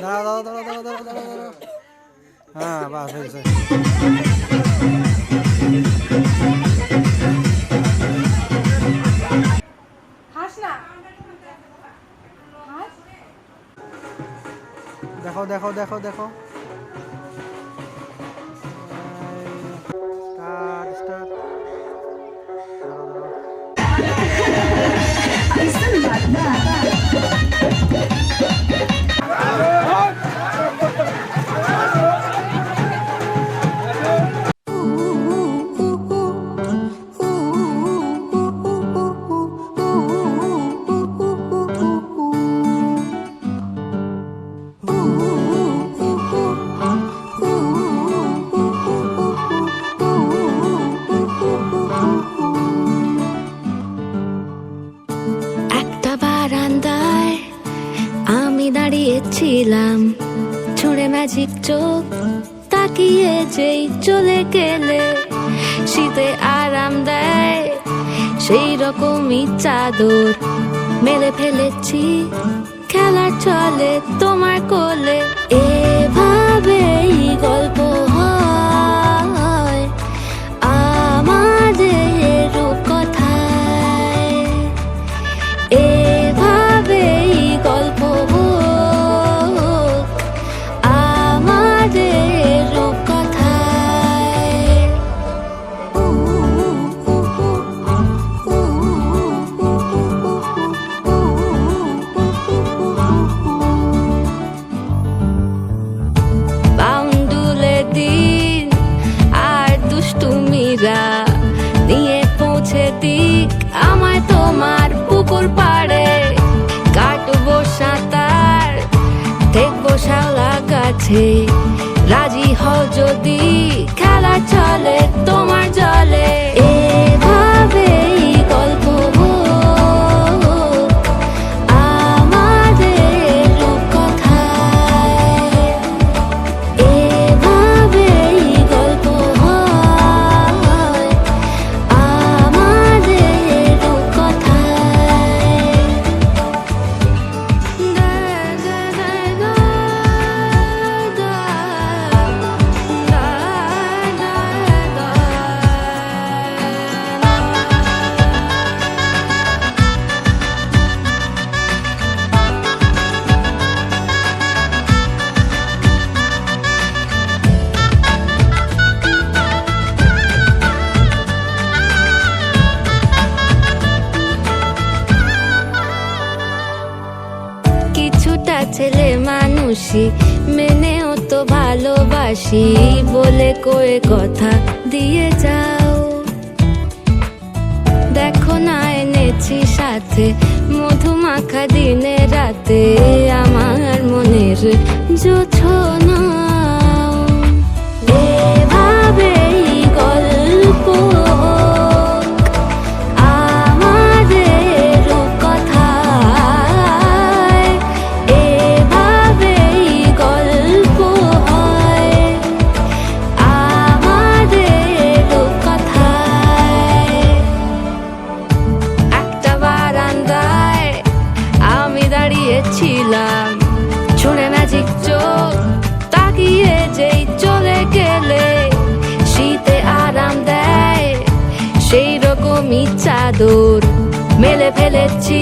দাঁড়াও দাঁড়াও দাঁড়াও দাঁড়াও দাঁড়াও দাঁড়াও। হ্যাঁ বাস হয়েছে। দেখো দেখো দেখো দেখো স্টার্ট স্টার্ট। দাঁড়াও দাঁড়াও। বারান্দায় আমি দাঁড়িয়েছিলাম, ছুঁড়ে ম্যাজিক চোখ তাকিয়ে যেই চলে গেলে, শীতে আরাম দেয় সেই রকমই চাদর মেলে ফেলেছি, খেলার চলে তোমার কোলে। এভাবেই গল্প হয় আমাদের রূপকথায়, এভাবেই গল্প হোক আমাদের রূপকথায়। বাউন্ডুলে দিন আর দুষ্টুমিরা নিয়ে পৌঁছে দিক আমায় তোমার পুকুর পাড়ে, কাটবো সাঁতার দেখবো শাওলা গাছে, রাজি হও যদি খেলা চলে তোমার জলে। এভাবেই গল্প হোক আমাদের রূপকথায়, এভাবেই গল্প হয় আমাদের রূপকথায়। কিছুটা ছেলে মানুষই মেনেও তো ভালোবাসি, বলে কয়ে কথা দিয়ে যাও। দেখো না এনেছি সাথে মধুমাখা দিনে রাতে আমার মনের জোছনা। এভাবেই গল্প আমাদের রূপকথায়, এভাবেই গল্প হয় আমাদের রূপকথায়। একটা বারান্দায় আমি দাঁড়িয়েছিলাম, ছুঁড়ে ম্যাজিক চোখ তাকিয়ে যেই চলে গেলে, শীতে আরাম দেয় সেই রকমই চাদর মেলে ফেলেছি,